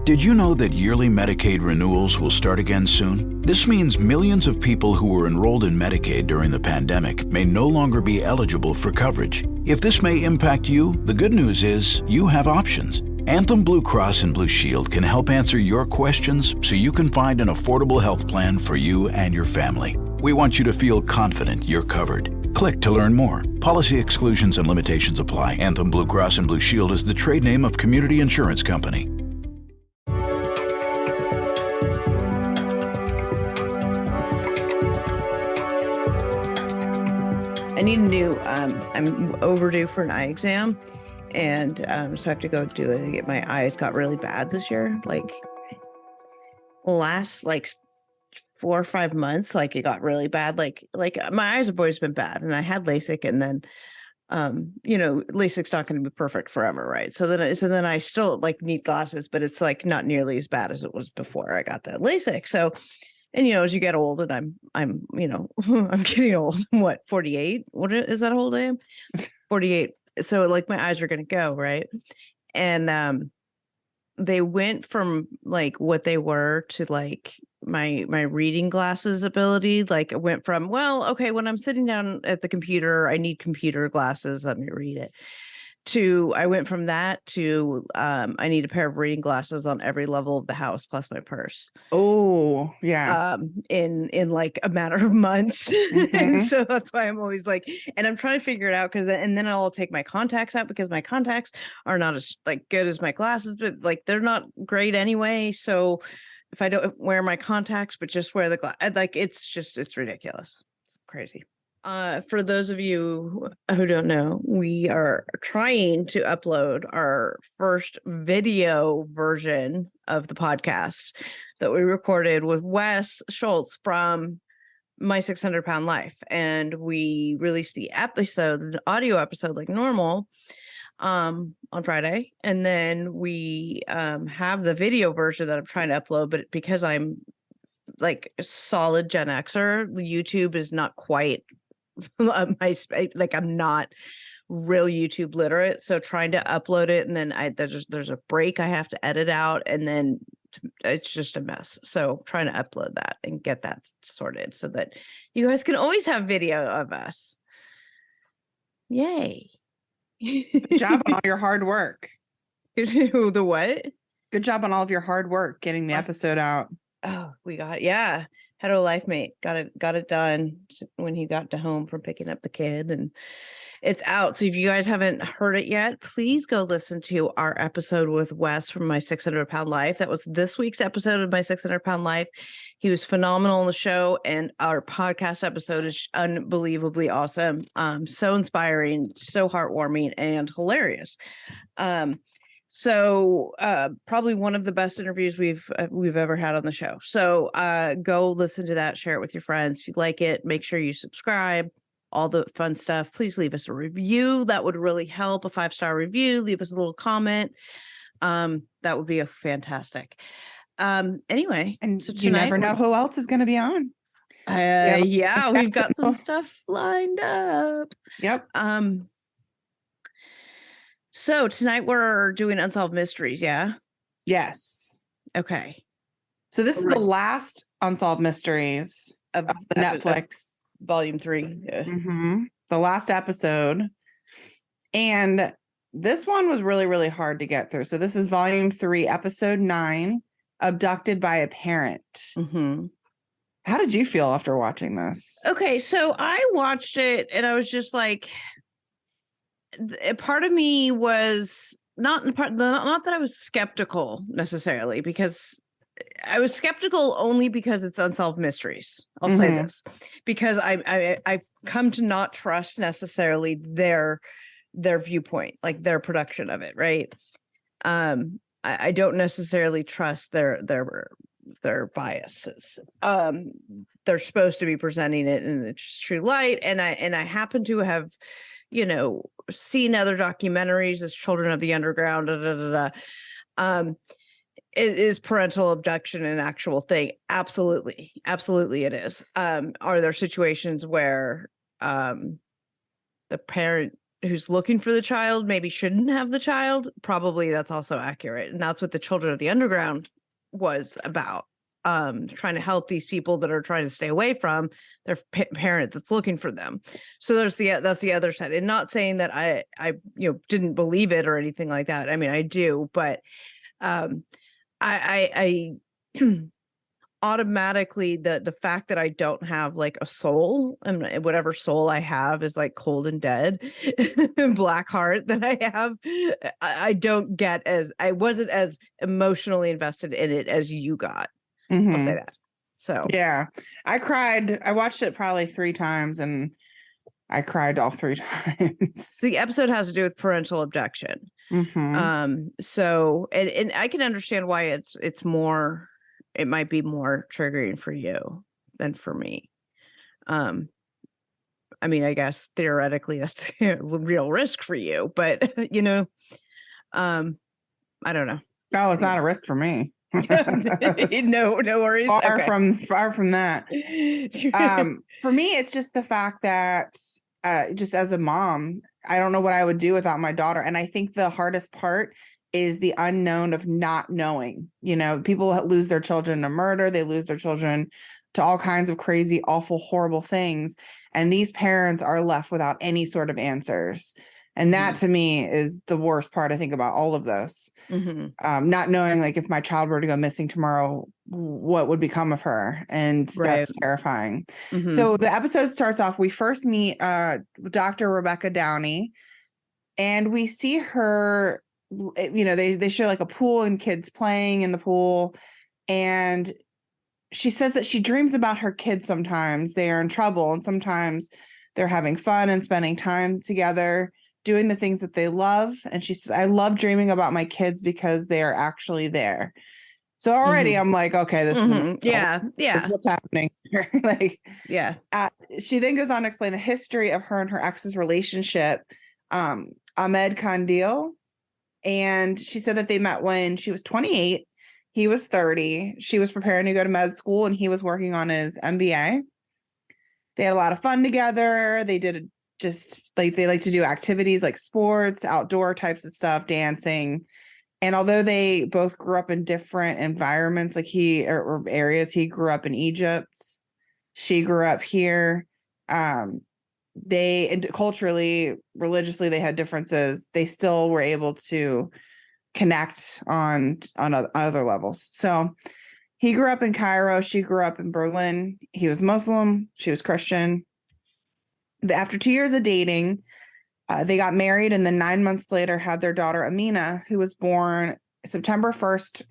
Did you know that yearly Medicaid renewals will start again soon? This means millions of people who were enrolled in Medicaid during the pandemic may no longer be eligible for coverage. If this may impact you, the good news is you have options. Anthem Blue Cross and Blue Shield can help answer your questions so you can find an affordable health plan for you and your family. We want you to feel confident you're covered. Click to learn more. Policy exclusions and limitations apply. Anthem Blue Cross and Blue Shield is the trade name of Community Insurance Company. I need a new, I'm overdue for an eye exam, and so I have to go do it. My eyes got really bad this year, like last 4 or 5 months, like it got really bad. Like my eyes have always been bad, and I had LASIK, and then LASIK's not going to be perfect forever, right? So then I still need glasses, but it's not nearly as bad as it was before I got the LASIK. So. And, as you get old, and I'm I'm getting old. What, 48? What is that old I am? 48. So my eyes are going to go, right? And they went from what they were to my reading glasses ability. It went from, well, okay, when I'm sitting down at the computer, I need computer glasses. Let me read it. I went from that to I need a pair of reading glasses on every level of the house plus my purse. Oh, yeah. In a matter of months. Mm-hmm. And so that's why I'm always and I'm trying to figure it out and then I'll take my contacts out because my contacts are not as good as my glasses, but they're not great anyway. So if I don't wear my contacts, but just wear the glass, it's ridiculous. It's crazy. For those of you who don't know, we are trying to upload our first video version of the podcast that we recorded with Wes Schultz from My 600-Pound Life. And we released the audio episode like normal on Friday. And then we have the video version that I'm trying to upload, but because I'm a solid Gen Xer, YouTube is not quite I'm not real YouTube literate, so trying to upload it, and then there's a break I have to edit out, and then it's just a mess. So trying to upload that and get that sorted so that you guys can always have video of us. Yay. Good job on all your hard work. The what? Good job on all of your hard work getting the episode out. Oh, we got Hetero Life Mate got it done when he got to home from picking up the kid, and it's out. So if you guys haven't heard it yet, please go listen to our episode with Wes from My 600-Pound Life. That was this week's episode of My 600-Pound Life. He was phenomenal on the show, and our podcast episode is unbelievably awesome. So inspiring, so heartwarming, and hilarious. So probably one of the best interviews we've ever had on the show. So go listen to that, share it with your friends. If you like it, make sure you subscribe, all the fun stuff. Please leave us a review. That would really help. A 5-star review. Leave us a little comment. That would be fantastic. Anyway. And so you never know who else is going to be on. Yeah, we've got some stuff lined up. Yep. So tonight we're doing Unsolved Mysteries, yeah? Yes. Okay. So this is the last Unsolved Mysteries of the Netflix. Volume 3. Yeah. Mm-hmm. The last episode. And this one was really, really hard to get through. So this is Volume 3, Episode 9, Abducted by a Parent. Mm-hmm. How did you feel after watching this? Okay, so I watched it and I was just part of me was not that I was skeptical necessarily, because I was skeptical only because it's Unsolved Mysteries. I'll say this, because I've come to not trust necessarily their viewpoint, their production of it, right? I don't necessarily trust their biases. They're supposed to be presenting it in its true light, and I happen to have seen other documentaries as Children of the Underground. Is parental abduction an actual thing? Absolutely it is. Are there situations where the parent who's looking for the child maybe shouldn't have the child, probably that's also accurate. And that's what the Children of the Underground was about. Trying to help these people that are trying to stay away from their parent that's looking for them. So that's the other side. And not saying that I didn't believe it or anything like that. I mean, I do, but I automatically the fact that I don't have like a soul, and whatever soul I have is like cold and dead, black heart that I have, I don't get I wasn't as emotionally invested in it as you got. I'll say that. So yeah, I cried. I watched it probably 3 times and I cried all 3 times. The episode has to do with parental abduction. So and I can understand why it's more, it might be more triggering for you than for me. I mean, I guess theoretically that's a real risk for you, but I don't know. No, it's not a risk for me. No worries. Far from that. For me, it's just the fact that just as a mom, I don't know what I would do without my daughter. And I think the hardest part is the unknown of not knowing. People lose their children to murder. They lose their children to all kinds of crazy, awful, horrible things. And these parents are left without any sort of answers. And that to me is the worst part, I think, about all of this. Not knowing, like, if my child were to go missing tomorrow, what would become of her? And that's terrifying. So the episode starts off, we first meet Dr. Rebecca Downey, and we see her, they show like a pool and kids playing in the pool. And she says that she dreams about her kids sometimes. They are in trouble, and sometimes they're having fun and spending time together, doing the things that they love. And she says, I love dreaming about my kids because they are actually there. So already I'm like, okay, this is this is what's happening here. She then goes on to explain the history of her and her ex's relationship, Ahmed Kandil. And she said that they met when she was 28, he was 30. She was preparing to go to med school and he was working on his MBA. They had a lot of fun together. They did they like to do activities like sports, outdoor types of stuff, dancing. And although they both grew up in different environments, like or areas, he grew up in Egypt, she grew up here. They culturally, religiously, they had differences. They still were able to connect on other levels. So he grew up in Cairo. She grew up in Berlin. He was Muslim. She was Christian. After 2 years of dating, they got married, and then 9 months later had their daughter Amina, who was born September 1st,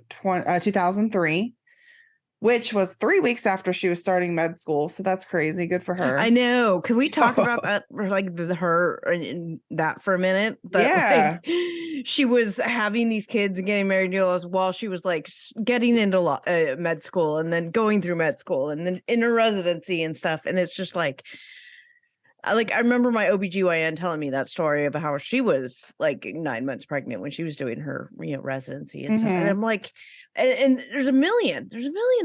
2003, which was 3 weeks after she was starting med school. So that's crazy. Good for her. I know. Can we talk about that, like her and that for a minute? She was having these kids and getting married while she was like getting into med school, and then going through med school, and then in her residency and stuff. And it's just like I remember my OBGYN telling me that story about how she was like 9 months pregnant when she was doing her, residency and stuff. And I'm like, and there's a million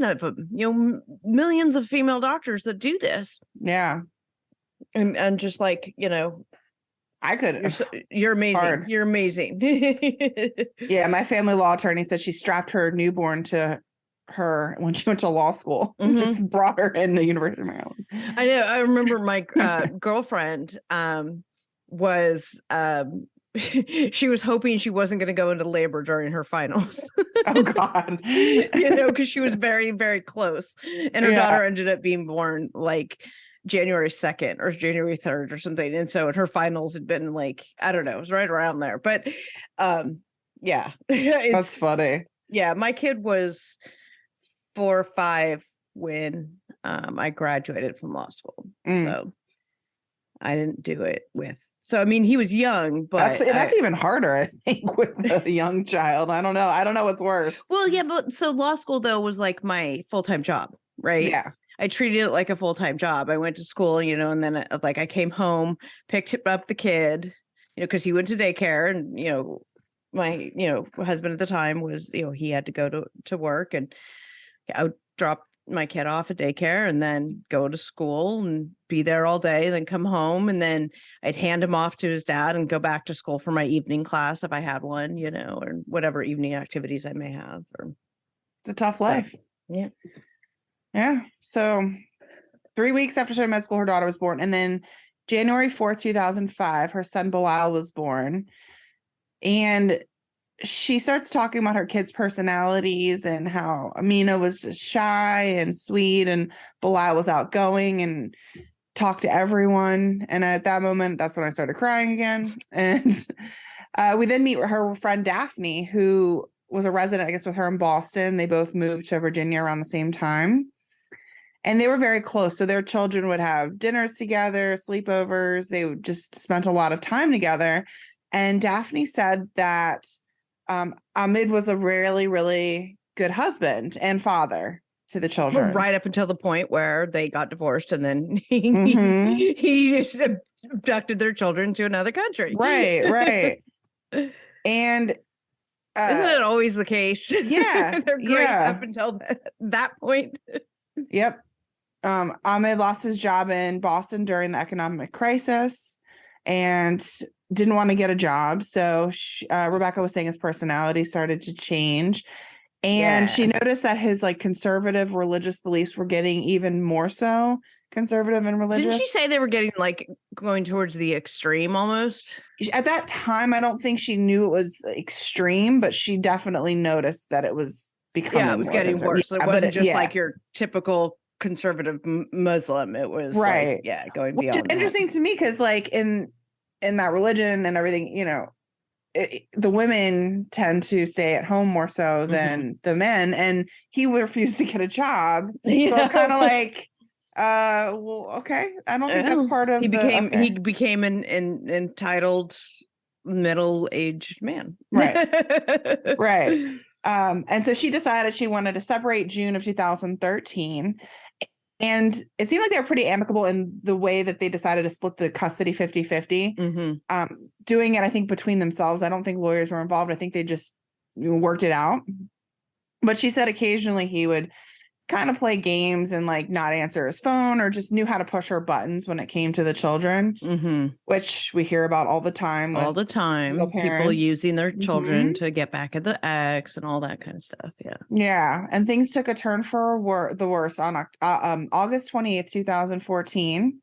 of them, millions of female doctors that do this. Yeah. And just like, I could. You're amazing. You're amazing. Yeah. My family law attorney said she strapped her newborn to her when she went to law school and just brought her in the University of Maryland. I know. I remember my girlfriend was she was hoping she wasn't going to go into labor during her finals. Oh God. Because she was very, very close, and her daughter ended up being born like January 2nd or January 3rd or something. And so her finals had been like, I don't know, it was right around there. But that's funny. Yeah, my kid was 4 or 5 when I graduated from law school. So I didn't do it with. So I mean, he was young, but that's even harder, I think, with a young child. I don't know what's worse. Well, yeah, but so law school though was like my full-time job, right? Yeah. I treated it like a full-time job. I went to school, and then I came home, picked up the kid, because he went to daycare, and my husband at the time was he had to go to work, and I would drop my kid off at daycare and then go to school and be there all day, then come home, and then I'd hand him off to his dad and go back to school for my evening class if I had one, or whatever evening activities I may have. It's a tough life. Yeah. Yeah. So 3 weeks after starting med school, her daughter was born. And then January 4th, 2005, her son Bilal was born. And she starts talking about her kids' personalities and how Amina was just shy and sweet and Bilal was outgoing and talked to everyone. And at that moment, that's when I started crying again. And we then meet her friend Daphne, who was a resident, I guess, with her in Boston. They both moved to Virginia around the same time. And they were very close. So their children would have dinners together, sleepovers. They would just spent a lot of time together. And Daphne said that Ahmed was a really, really good husband and father to the children. Right up until the point where they got divorced and then he just abducted their children to another country. Right. And isn't it always the case? Yeah. They're great up until that point. Yep. Ahmed lost his job in Boston during the economic crisis and didn't want to get a job. So Rebecca was saying his personality started to change. And she noticed that his conservative religious beliefs were getting even more so conservative and religious. Didn't she say they were getting going towards the extreme almost? At that time, I don't think she knew it was extreme, but she definitely noticed that it was becoming it was getting worse. It wasn't just like your typical conservative Muslim. It was right. Going beyond. Which is interesting to me because in that religion and everything, the women tend to stay at home more so than the men, and he refused to get a job. So it's kind of well, okay. I don't think that's part of he became an entitled middle-aged man. Right. And so she decided she wanted to separate June of 2013. And it seemed like they were pretty amicable in the way that they decided to split the custody 50-50. Doing it, I think, between themselves. I don't think lawyers were involved. I think they just worked it out. But she said occasionally he would kind of play games and not answer his phone, or just knew how to push her buttons when it came to the children, which we hear about all the time. People using their children to get back at the ex and all that kind of stuff. Yeah. And things took a turn for the worse on August 28th, 2014.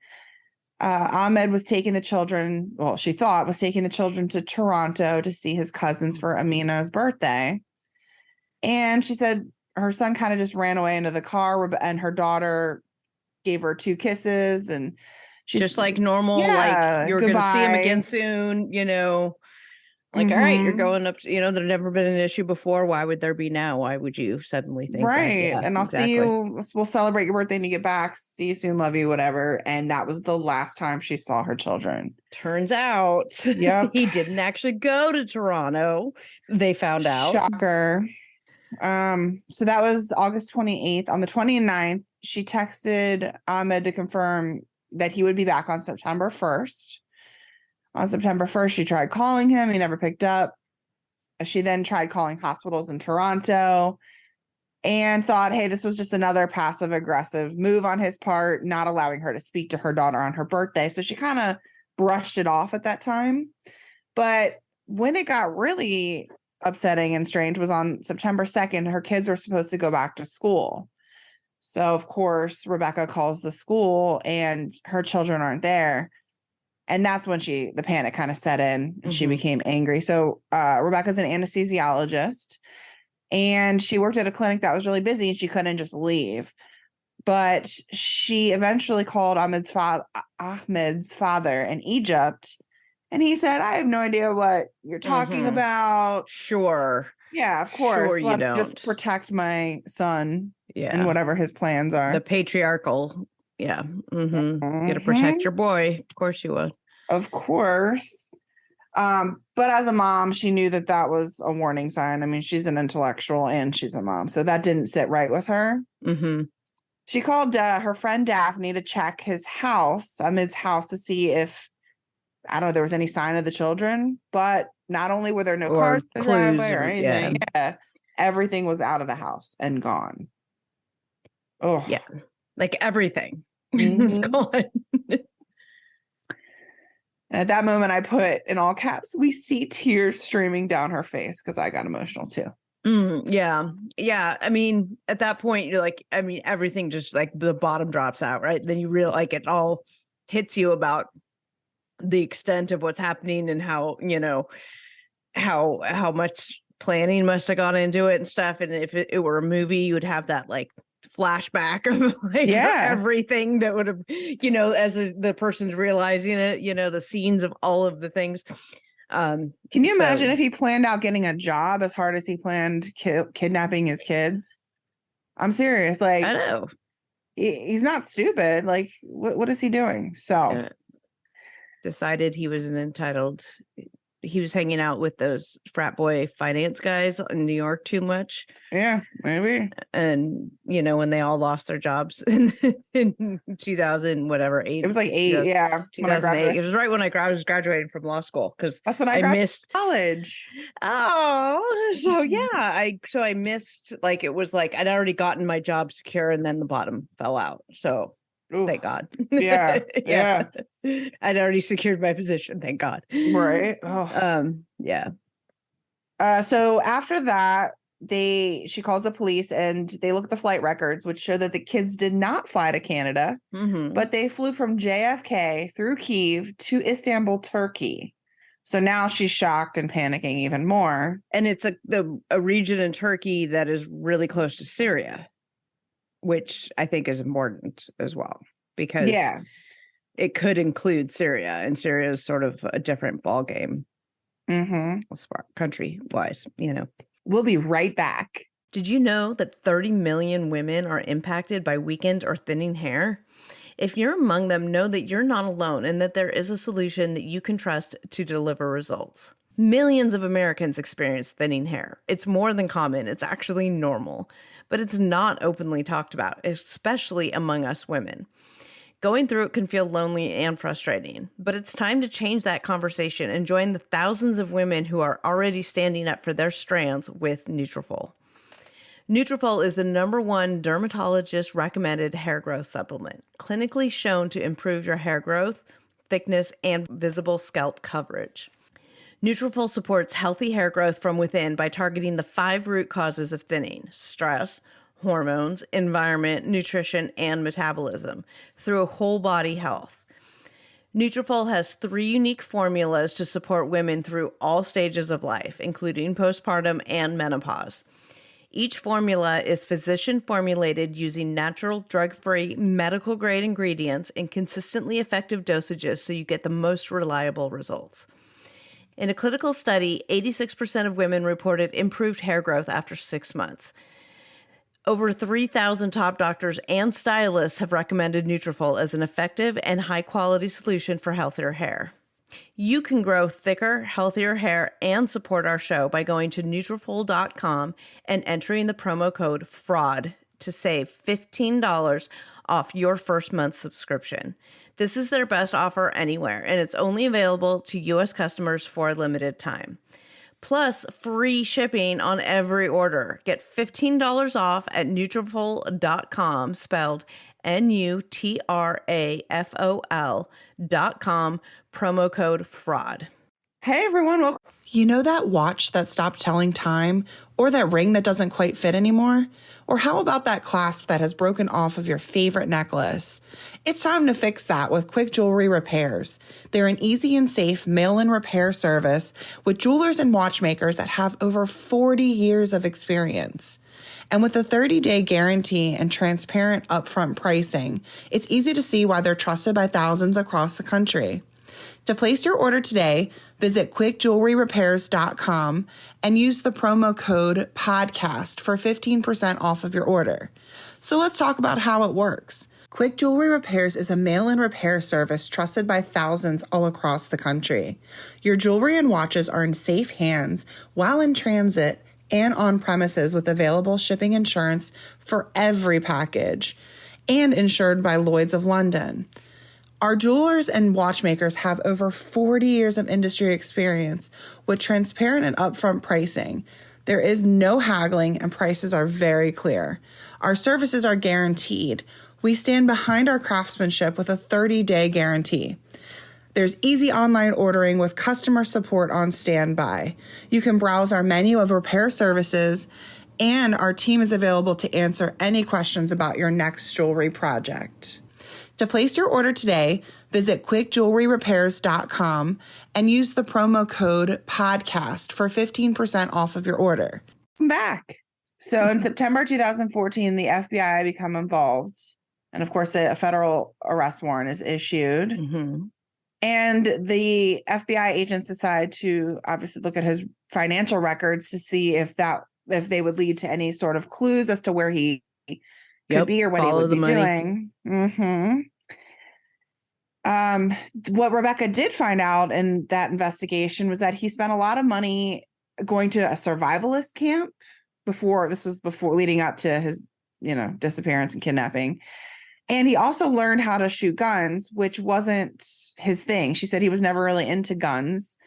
Ahmed was taking the children, she thought was taking the children to Toronto to see his cousins for Amina's birthday. And she said her son kind of just ran away into the car, and her daughter gave her 2 kisses, and she's just like normal, you're going to see him again soon, all right, you're going up to, there's never been an issue before. Why would there be now? Why would you suddenly think right? And I'll see you. We'll celebrate your birthday when you get back. See you soon. Love you. Whatever. And that was the last time she saw her children. Turns out, he didn't actually go to Toronto. They found out. Shocker. So that was August 28th. On the 29th, she texted Ahmed to confirm that he would be back on September 1st. On September 1st, she tried calling him. He never picked up. She then tried calling hospitals in Toronto and thought, hey, this was just another passive aggressive move on his part, not allowing her to speak to her daughter on her birthday. So she kind of brushed it off at that time. But when it got really upsetting and strange was on September 2nd. Her kids were supposed to go back to school. So, of course, Rebecca calls the school and her children aren't there. And that's when the panic kind of set in and she became angry. So Rebecca's an anesthesiologist and she worked at a clinic that was really busy and she couldn't just leave. But she eventually called Ahmed's father in Egypt. And he said, I have no idea what you're talking about. Sure. Yeah, of course. Sure, you don't. Just protect my son and whatever his plans are. The patriarchal. Yeah. You got to protect your boy. Of course you would. Of course. But as a mom, she knew that was a warning sign. I mean, she's an intellectual and she's a mom. So that didn't sit right with her. She called her friend Daphne to check his house, Ahmed's house, to see if, I don't know, there was any sign of the children. But not only were there no cars in the driveway or anything, everything was out of the house and gone. Oh, Yeah. Like everything was Mhm. gone. And at that moment, I put in all caps, we see tears streaming down her face, because I got emotional too. Yeah. Yeah. I mean, at that point, you're like, I mean, everything just like the bottom drops out, right? Then you realize like it all hits you about the extent of what's happening and how, how much planning must have gone into it and stuff. And if it were a movie, you would have that like flashback of like everything that would have, as the person's realizing it, the scenes of all of the things. Can you imagine if he planned out getting a job as hard as he planned kidnapping his kids? I'm serious. Like, I know. He's not stupid. Like, what is he doing? So decided he was he was hanging out with those frat boy finance guys in New York too much. Yeah, maybe. And, when they all lost their jobs in 2000, whatever, 8. It was like 8, yeah. 2008. It was right when I was graduating from law school, because that's when I missed college. Oh, so yeah. I missed, like, it was like I'd already gotten my job secure and then the bottom fell out. So oof. Thank God. Yeah. Yeah. I'd already secured my position. Thank God. Right. Oh. Yeah. So after that, she calls the police and they look at the flight records, which show that the kids did not fly to Canada, but they flew from JFK through Kyiv to Istanbul, Turkey. So now she's shocked and panicking even more. And it's a region in Turkey that is really close to Syria, which I think is important as well, because it could include Syria, and Syria is sort of a different ballgame as far country-wise, We'll be right back. Did you know that 30 million women are impacted by weakened or thinning hair? If you're among them, know that you're not alone and that there is a solution that you can trust to deliver results. Millions of Americans experience thinning hair. It's more than common. It's actually normal, but it's not openly talked about, especially among us women. Going through it can feel lonely and frustrating, but it's time to change that conversation and join the thousands of women who are already standing up for their strands with Nutrafol. Nutrafol is the #1 dermatologist recommended hair growth supplement, clinically shown to improve your hair growth, thickness, and visible scalp coverage. Nutrafol supports healthy hair growth from within by targeting the 5 root causes of thinning: stress, hormones, environment, nutrition, and metabolism through whole body health. Nutrafol has 3 unique formulas to support women through all stages of life, including postpartum and menopause. Each formula is physician formulated using natural, drug-free, medical-grade ingredients in consistently effective dosages so you get the most reliable results. In a clinical study, 86% of women reported improved hair growth after 6 months. Over 3,000 top doctors and stylists have recommended Nutrafol as an effective and high-quality solution for healthier hair. You can grow thicker, healthier hair and support our show by going to Nutrafol.com and entering the promo code FRAUD to save $15 off your first month's subscription. This is their best offer anywhere, and it's only available to U.S. customers for a limited time. Plus, free shipping on every order. Get $15 off at Nutrafol.com, spelled Nutrafol.com, promo code FRAUD. Hey everyone, welcome. You know that watch that stopped telling time? Or that ring that doesn't quite fit anymore? Or how about that clasp that has broken off of your favorite necklace? It's time to fix that with Quick Jewelry Repairs. They're an easy and safe mail-in repair service with jewelers and watchmakers that have over 40 years of experience. And with a 30-day guarantee and transparent upfront pricing, it's easy to see why they're trusted by thousands across the country. To place your order today, visit quickjewelryrepairs.com and use the promo code PODCAST for 15% off of your order. So let's talk about how it works. Quick Jewelry Repairs is a mail-in repair service trusted by thousands all across the country. Your jewelry and watches are in safe hands while in transit and on premises with available shipping insurance for every package and insured by Lloyd's of London. Our jewelers and watchmakers have over 40 years of industry experience with transparent and upfront pricing. There is no haggling and prices are very clear. Our services are guaranteed. We stand behind our craftsmanship with a 30-day guarantee. There's easy online ordering with customer support on standby. You can browse our menu of repair services, and our team is available to answer any questions about your next jewelry project. To place your order today, visit quickjewelryrepairs.com and use the promo code PODCAST for 15% off of your order. I'm back. So in September 2014, the FBI become involved. And of course, a federal arrest warrant is issued. Mm-hmm. And the FBI agents decide to obviously look at his financial records to see if they would lead to any sort of clues as to where he could be or what he would be doing. Mm-hmm. What Rebecca did find out in that investigation was that he spent a lot of money going to a survivalist camp before leading up to his, disappearance and kidnapping. And he also learned how to shoot guns, which wasn't his thing. She said he was never really into guns.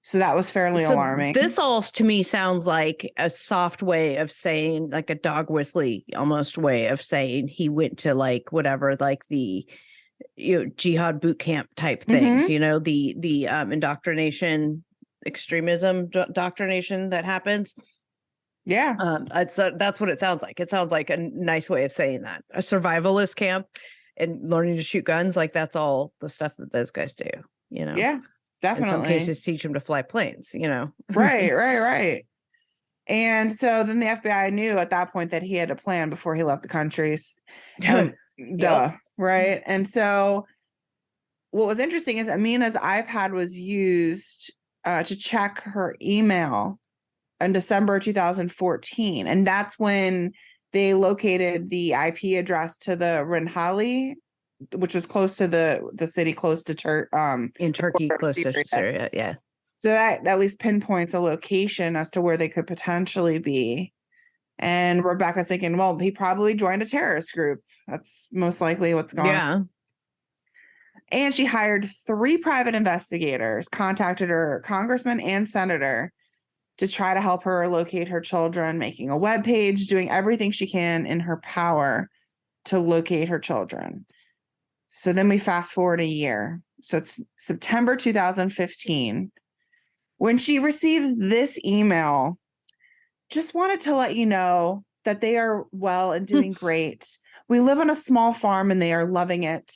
So that was fairly alarming. This all to me sounds like a soft way of saying, like a dog whistly almost way of saying he went to like whatever, like the jihad boot camp type things, Mm-hmm. the indoctrination, extremism doctrination that happens. Yeah. That's what it sounds like. It sounds like a nice way of saying that. A survivalist camp and learning to shoot guns, like that's all the stuff that those guys do, Yeah, definitely. In some cases teach them to fly planes, Right. And so then the FBI knew at that point that he had a plan before he left the country. Right. And so what was interesting is Amina's iPad was used to check her email in December 2014. And that's when they located the IP address to the Rinhali, which was close to the city close to in Turkey, close to Syria. Yeah. So that at least pinpoints a location as to where they could potentially be. And Rebecca's thinking, well, he probably joined a terrorist group. That's most likely what's going on. Yeah. And she hired 3 private investigators, contacted her congressman and senator to try to help her locate her children, making a webpage, doing everything she can in her power to locate her children. So then we fast forward a year. So it's September 2015. When she receives this email, just wanted to let you know that they are well and doing great. We live on a small farm and they are loving it.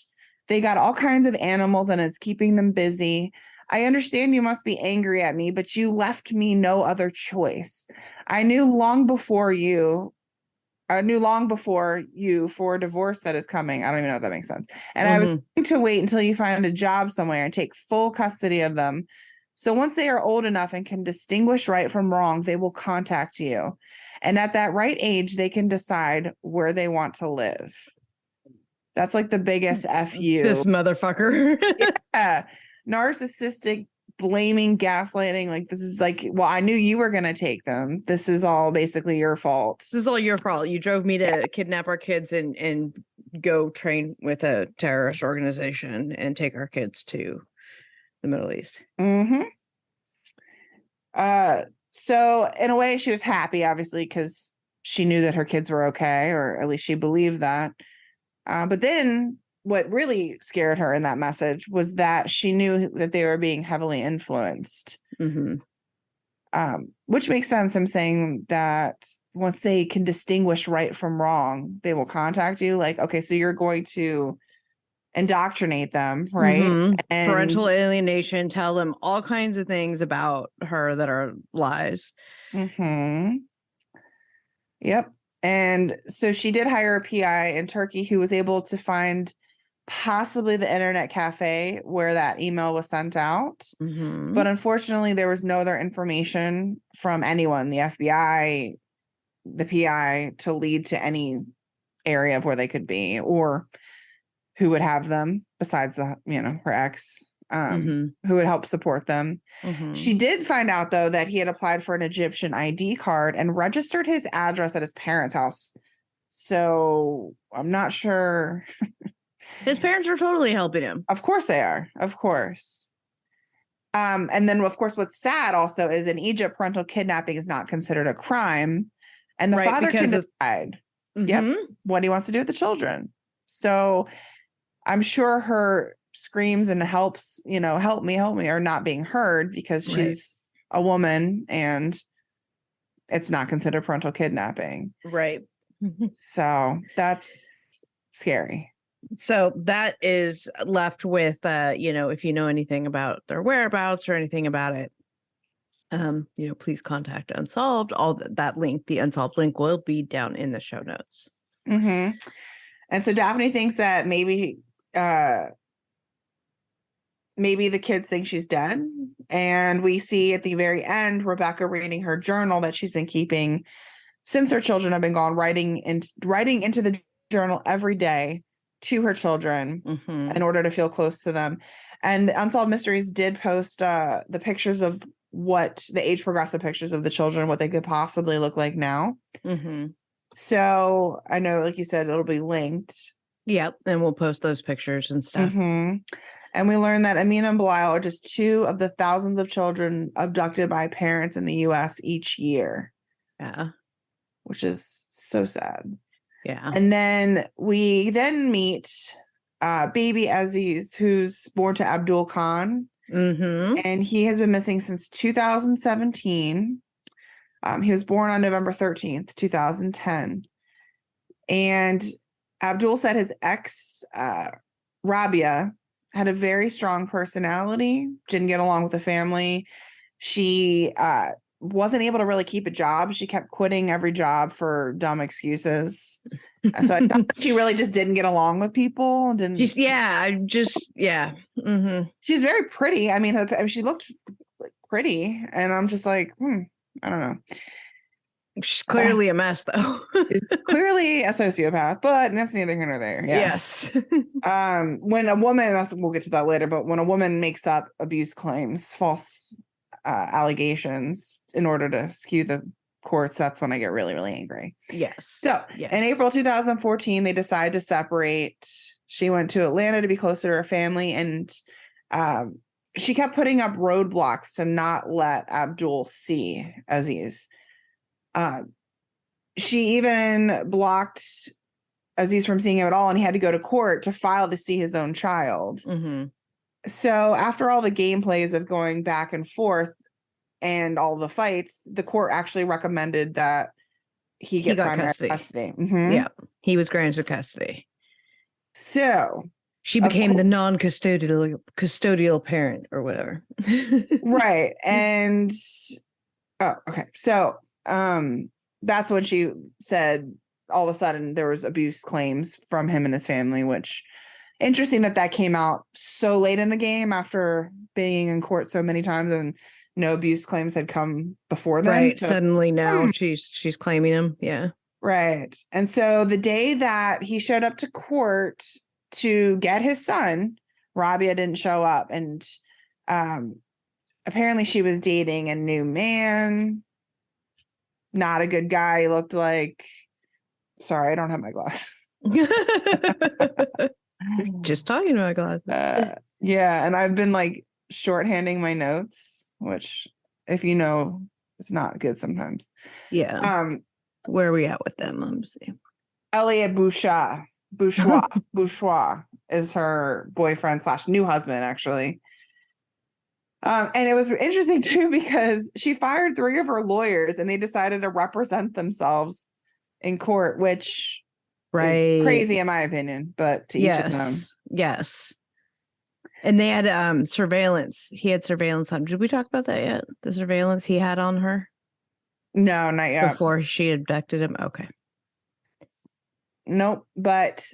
They got all kinds of animals and it's keeping them busy. I understand you must be angry at me, but you left me no other choice. I knew long before you for a divorce that is coming. I don't even know if that makes sense. And I was going to wait until you find a job somewhere and take full custody of them. So once they are old enough and can distinguish right from wrong, they will contact you. And at that right age, they can decide where they want to live. That's like the biggest FU. This motherfucker. Yeah. Narcissistic, blaming, gaslighting. Like, this is like, well, I knew you were going to take them. This is all basically your fault. This is all your fault. You drove me to kidnap our kids and go train with a terrorist organization and take our kids to the Middle East. Mm-hmm. So in a way, she was happy, obviously, because she knew that her kids were okay, or at least she believed that. But then what really scared her in that message was that she knew that they were being heavily influenced. Mm-hmm. Which makes sense. I'm saying that once they can distinguish right from wrong, they will contact you. Like, okay, so you're going to indoctrinate them, right? Mm-hmm. And parental alienation, tell them all kinds of things about her that are lies. Mm-hmm. Yep. And so she did hire a PI in Turkey who was able to find possibly the internet cafe where that email was sent out. Mm-hmm. But unfortunately, there was no other information from anyone, the FBI, the PI, to lead to any area of where they could be or who would have them besides her ex, who would help support them. Mm-hmm. She did find out, though, that he had applied for an Egyptian ID card and registered his address at his parents' house. So I'm not sure. His parents are totally helping him. Of course they are. Of course. And then, of course, what's sad also is in Egypt, parental kidnapping is not considered a crime. And the father can decide, what he wants to do with the children. So I'm sure her screams and helps, help me, are not being heard because she's a woman and it's not considered parental kidnapping. Right. So that's scary. So that is left with, if you know anything about their whereabouts or anything about it, please contact Unsolved. All that link, the Unsolved link, will be down in the show notes. Mm-hmm. And so Daphne thinks that maybe the kids think she's dead. And we see at the very end, Rebecca reading her journal that she's been keeping since her children have been gone, writing into the journal every day to her children in order to feel close to them. And Unsolved Mysteries did post the pictures of what the age progressive pictures of the children, what they could possibly look like now. So I know, like you said, it'll be linked. Yep. And we'll post those pictures and stuff. And we learned that Amina and Bilal are just 2 of the thousands of children abducted by parents in the U.S. each year. Yeah. Which is so sad. Yeah. And then we meet baby Aziz, who's born to Abdul Khan. And he has been missing since 2017. He was born on November 13th, 2010. And Abdul said his ex, Rabia, had a very strong personality, didn't get along with the family. She wasn't able to really keep a job. She kept quitting every job for dumb excuses. So I thought she really just didn't get along with people. She's very pretty. I mean, she looked pretty, and I'm just like, I don't know. She's clearly a mess, though. She's clearly a sociopath, but that's neither here nor there. Yeah. Yes. When a woman, we'll get to that later, but when a woman makes up abuse claims, false allegations in order to skew the courts, that's when I get really, really angry. Yes. So in April 2014, they decided to separate. She went to Atlanta to be closer to her family, and she kept putting up roadblocks to not let Abdul see Aziz. She even blocked Aziz from seeing him at all, and he had to go to court to file to see his own child. So after all the gameplays of going back and forth and all the fights, the court actually recommended that he get primary custody. Yeah, he was granted custody. So she became the non-custodial parent or whatever. Right. And okay. So that's when she said all of a sudden there was abuse claims from him and his family, which interesting that came out so late in the game after being in court so many times and no abuse claims had come before then. Right. So, suddenly now she's claiming him. Yeah. Right. And so the day that he showed up to court to get his son, Rabia didn't show up. And apparently she was dating a new man. Not a good guy. He looked like, sorry, I don't have my glasses. Just talking about glasses. Yeah. And I've been like shorthanding my notes, which if you know, it's not good sometimes. Yeah. Where are we at with them? Let me see. Elliot Bourgeois is her boyfriend / new husband, actually. And it was interesting too, because she fired 3 of her lawyers and they decided to represent themselves in court, which is crazy in my opinion, but to each of them. Yes. And they had surveillance. He had surveillance on. Did we talk about that yet? The surveillance he had on her? No, not yet. Before she abducted him? Okay. Nope. But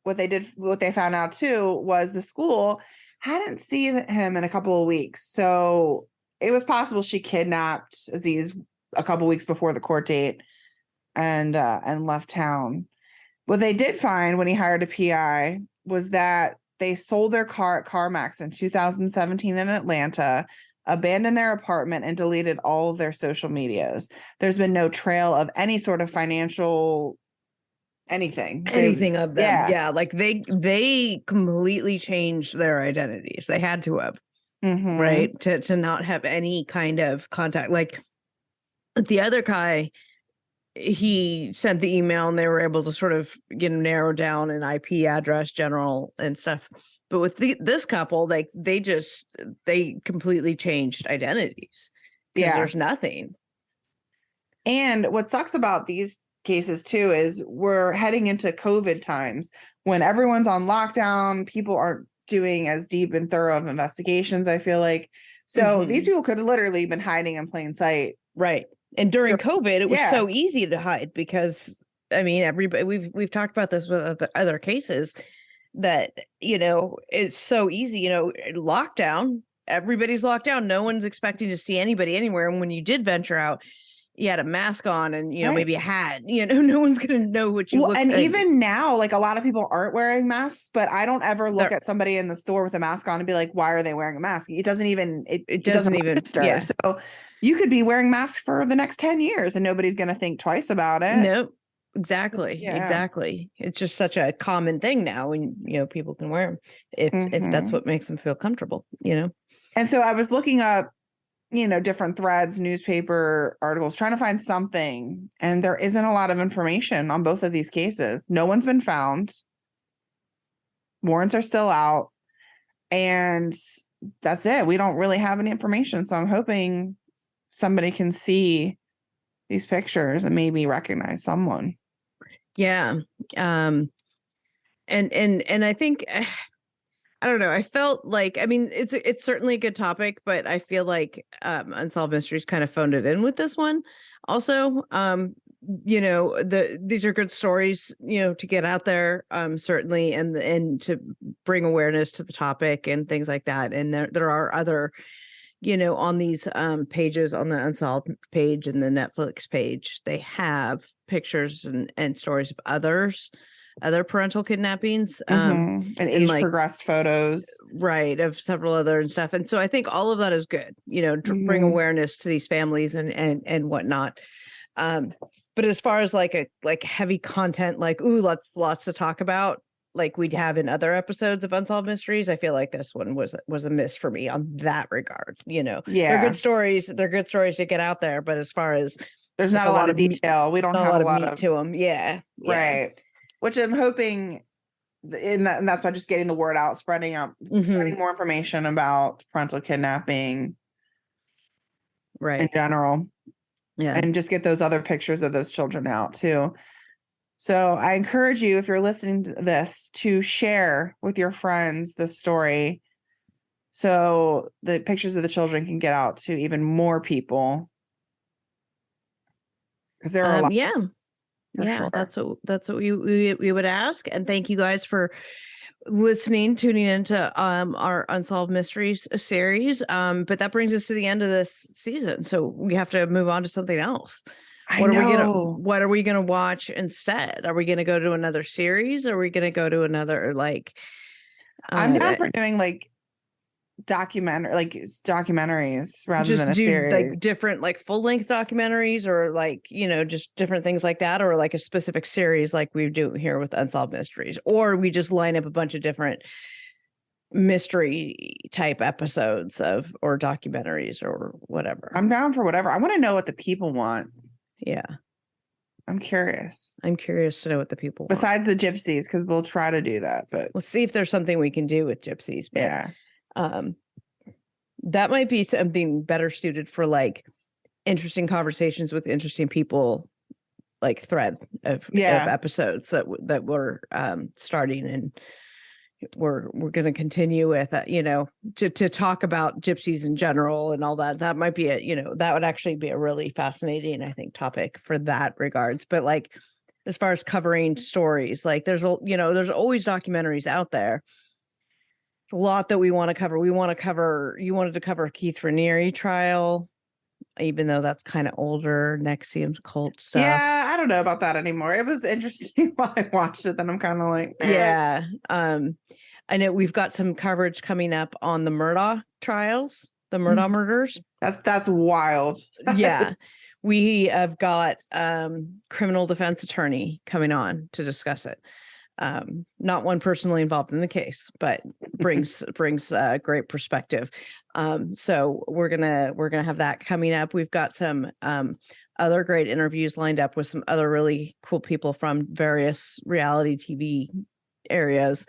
what they found out too was the school hadn't seen him in a couple of weeks. So it was possible she kidnapped Aziz a couple of weeks before the court date and left town. What they did find when he hired a PI was that they sold their car at CarMax in 2017 in Atlanta, abandoned their apartment, and deleted all of their social medias. There's been no trail of any sort of financial anything of them. Yeah, like they completely changed their identities. They had to have. right? To not have any kind of contact. Like the other guy, he sent the email and they were able to sort of, narrow down an IP address general and stuff. But with this couple, like they completely changed identities because there's nothing. And what sucks about these cases too is we're heading into COVID times when everyone's on lockdown. People aren't doing as deep and thorough of investigations, I feel like. So these people could have literally been hiding in plain sight. Right. And during COVID, it was so easy to hide because, I mean, everybody, we've talked about this with other cases that, it's so easy, lockdown, everybody's locked down. No one's expecting to see anybody anywhere. And when you did venture out, you had a mask on and, maybe a hat, no one's going to know what you look like. And even now, like a lot of people aren't wearing masks, but I don't ever look at somebody in the store with a mask on and be like, why are they wearing a mask? It doesn't even, it doesn't even register. Yeah. So you could be wearing masks for the next 10 years and nobody's going to think twice about it. Nope. Exactly. Yeah. Exactly. It's just such a common thing now when, people can wear them if that's what makes them feel comfortable, And so I was looking up, different threads, newspaper articles, trying to find something. And there isn't a lot of information on both of these cases. No one's been found. Warrants are still out. And that's it. We don't really have any information. So I'm hoping somebody can see these pictures and maybe recognize someone. Yeah. And I think, I don't know. I felt like, I mean, it's certainly a good topic, but I feel like Unsolved Mysteries kind of phoned it in with this one. Also, these are good stories, to get out there, certainly, and to bring awareness to the topic and things like that. And there are other, on these pages, on the Unsolved page and the Netflix page, they have pictures and stories of other parental kidnappings, and age progressed photos, right, of several other and stuff. And so I think all of that is good, to bring awareness to these families and whatnot. But as far as like heavy content, like, lots to talk about, like we'd have in other episodes of Unsolved Mysteries, I feel like this one was a miss for me on that regard. They're good stories. They're good stories to get out there. But as far as there's not a lot of detail, we don't have a lot of meat to them. Yeah. Right. Which I'm hoping, and that's why just getting the word out, spreading more information about parental kidnapping, right, in general, and just get those other pictures of those children out too. So I encourage you, if you're listening to this, to share with your friends the story, so the pictures of the children can get out to even more people. Because there are a lot. Sure. That's what we would ask. And thank you guys for tuning into our Unsolved Mysteries series. But that brings us to the end of this season. So we have to move on to something else. What are we gonna watch instead? Are we gonna go to another series? Or are we gonna go to another I'm down for doing documentaries rather than a series, like different full-length documentaries, or just different things like that, or like a specific series like we do here with Unsolved Mysteries, or we just line up a bunch of different mystery type episodes or documentaries or whatever. I'm down for whatever. I want to know what the people want. Yeah, I'm curious to know what the people besides the gypsies, because we'll try to do that, but we'll see if there's something we can do with gypsies. But that might be something better suited for interesting conversations with interesting people, thread of episodes that we're starting, and we're going to continue with to talk about gypsies in general and all that. That might be that would actually be a really fascinating, I think, topic for that regards. But as far as covering stories, there's always documentaries out there. A lot that we want to cover. You wanted to cover Keith Raniere trial, even though that's kind of older, NXIVM cult stuff. Yeah, I don't know about that anymore. It was interesting while I watched it, then I'm kind of like, yeah. I know we've got some coverage coming up on the Murdaugh trials, the Murdaugh murders. That's wild. Yeah. We have got criminal defense attorney coming on to discuss it. not one personally involved in the case, but brings great perspective. So we're gonna have that coming up. We've got some other great interviews lined up with some other really cool people from various reality TV areas.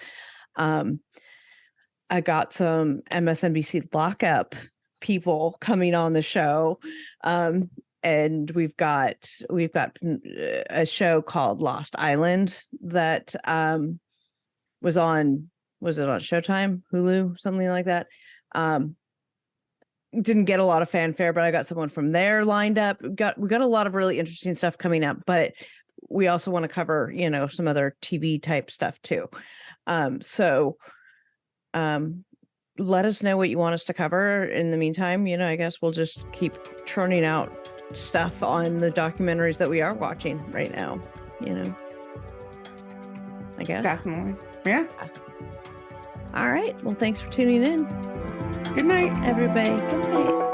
I got some MSNBC lockup people coming on the show. And we've got a show called Lost Island that was it on Showtime, Hulu, something like that. Didn't get a lot of fanfare, but I got someone from there lined up. We got a lot of really interesting stuff coming up, but we also want to cover, some other TV type stuff too. So let us know what you want us to cover. In the meantime, I guess we'll just keep churning out stuff on the documentaries that we are watching right now, I guess. Definitely. Yeah. All right. Well, thanks for tuning in. Good night, everybody. Good night.